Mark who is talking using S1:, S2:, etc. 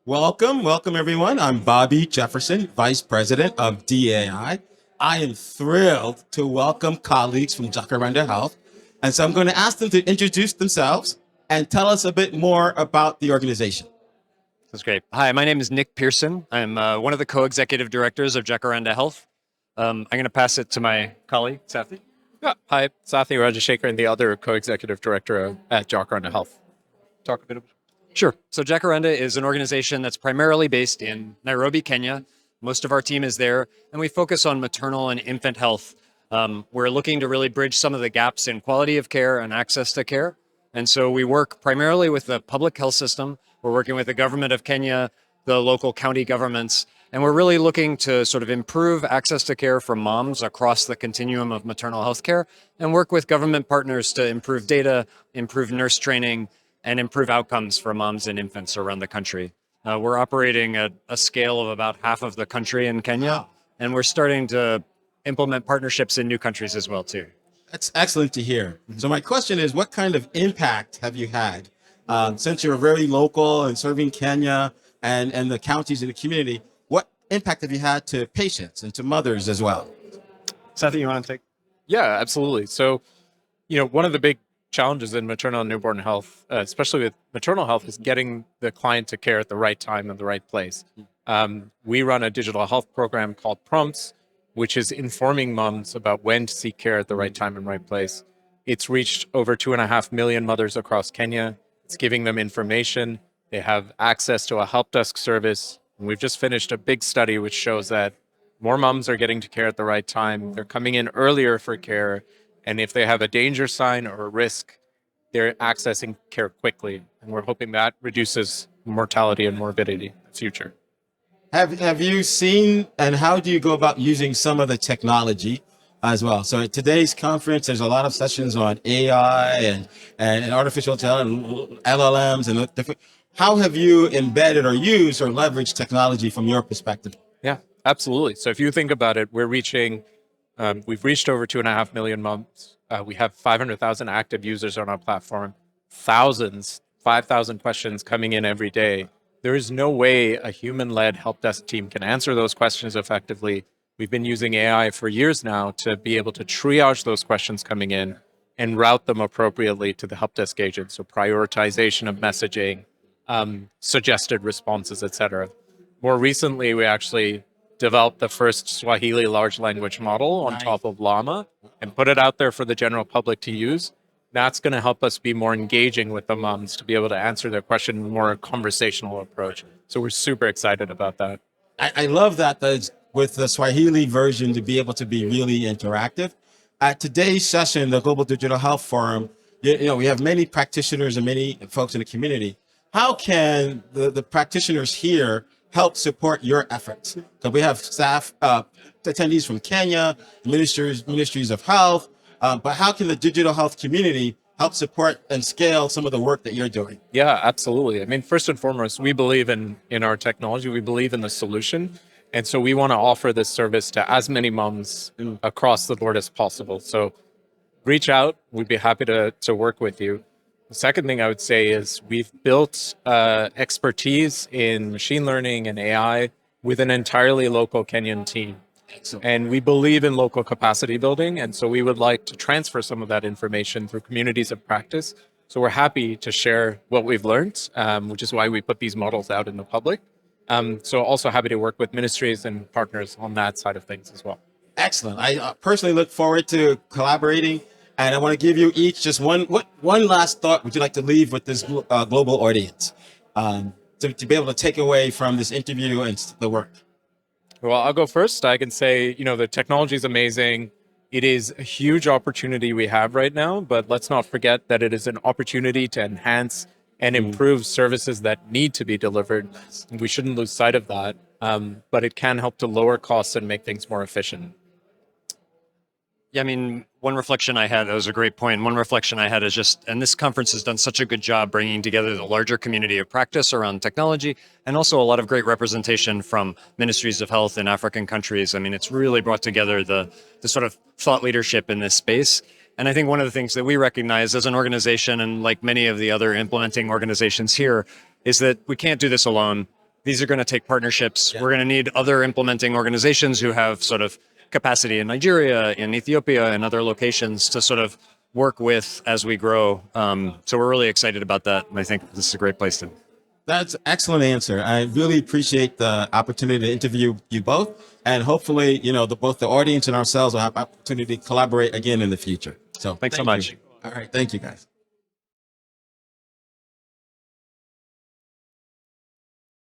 S1: Welcome everyone. I'm Bobby Jefferson, Vice President of DAI. I am thrilled to welcome colleagues from Jacaranda Health. And so I'm going to ask them to introduce themselves and tell us a bit more about the organization.
S2: That's great. Hi, my name is Nick Pearson. I'm one of the co-executive directors of Jacaranda Health. I'm going to pass it to my colleague, Sathy.
S3: Yeah. Hi, Sathy, Rajasekharan, the other co-executive director at Jacaranda Health. Talk a bit about.
S2: Sure. So Jacaranda is an organization that's primarily based in Nairobi, Kenya. Most of our team is there, and we focus on maternal and infant health. We're looking to really bridge some of the gaps in quality of care and access to care. And so we work primarily with the public health system. We're working with the government of Kenya, the local county governments, and we're really looking to sort of improve access to care for moms across the continuum of maternal health care and work with government partners to improve data, improve nurse training, and improve outcomes for moms and infants around the country. We're operating at a scale of about half of the country in Kenya, and we're starting to implement partnerships in new countries as well, too.
S1: That's excellent to hear. So my question is, what kind of impact have you had since you're very local and serving Kenya and the counties in the community? What impact have you had to patients and to mothers as well?
S2: Sathy, you want to take?
S3: Yeah, absolutely. So, one of the big challenges in maternal and newborn health, especially with maternal health, is getting the client to care at the right time and the right place. We run a digital health program called Prompts, which is informing moms about when to seek care at the right time and right place. It's reached over 2.5 million mothers across Kenya. It's giving them information. They have access to a help desk service. And we've just finished a big study which shows that more moms are getting to care at the right time. They're coming in earlier for care. And if they have a danger sign or a risk, they're accessing care quickly. And we're hoping that reduces mortality and morbidity in the future.
S1: Have you seen, and how do you go about using some of the technology as well? So at today's conference, there's a lot of sessions on AI and artificial intelligence, LLMs, and different. How have you embedded or used or leveraged technology from your perspective?
S3: Yeah, absolutely. So if you think about it, we've reached over 2.5 million moms. We have 500,000 active users on our platform, 5,000 questions coming in every day. There is no way a human-led help desk team can answer those questions effectively. We've been using AI for years now to be able to triage those questions coming in and route them appropriately to the help desk agent. So prioritization of messaging, suggested responses, etc. More recently, we actually developed the first Swahili large language model on top of Llama and put it out there for the general public to use. That's going to help us be more engaging with the moms to be able to answer their question in a more conversational approach. So we're super excited about that.
S1: I love that with the Swahili version to be able to be really interactive. At today's session, the Global Digital Health Forum, we have many practitioners and many folks in the community. How can the practitioners here help support your efforts? Because we have staff, attendees from Kenya, ministries of health, but how can the digital health community help support and scale some of the work that you're doing?
S3: Yeah, absolutely. I mean, first and foremost, we believe in our technology. We believe in the solution. And so we want to offer this service to as many moms across the board as possible. So reach out. We'd be happy to work with you. The second thing I would say is we've built expertise in machine learning and AI with an entirely local Kenyan team. And we believe in local capacity building. And so we would like to transfer some of that information through communities of practice. So we're happy to share what we've learned, which is why we put these models out in the public. So also happy to work with ministries and partners on that side of things as well.
S1: Excellent. I personally look forward to collaborating. And I want to give you each just one last thought would you like to leave with this global audience to be able to take away from this interview and the work?
S3: Well, I'll go first. I can say, the technology is amazing. It is a huge opportunity we have right now, but let's not forget that it is an opportunity to enhance and improve services that need to be delivered. We shouldn't lose sight of that, but it can help to lower costs and make things more efficient.
S2: Yeah, I mean, one reflection I had, that was a great point. One reflection I had is just, and this conference has done such a good job bringing together the larger community of practice around technology, and also a lot of great representation from ministries of health in African countries. I mean, it's really brought together the sort of thought leadership in this space. And I think one of the things that we recognize as an organization, and like many of the other implementing organizations here, is that we can't do this alone. these are going to take partnerships. We're going to need other implementing organizations who have sort of capacity in Nigeria, in Ethiopia, and other locations to sort of work with as we grow. So we're really excited about that. And I think this is a great place to.
S1: That's an excellent answer. I really appreciate the opportunity to interview you both. And hopefully, both the audience and ourselves will have opportunity to collaborate again in the future. So
S2: Thanks so
S1: thank
S2: much.
S1: you. All right. Thank you, guys.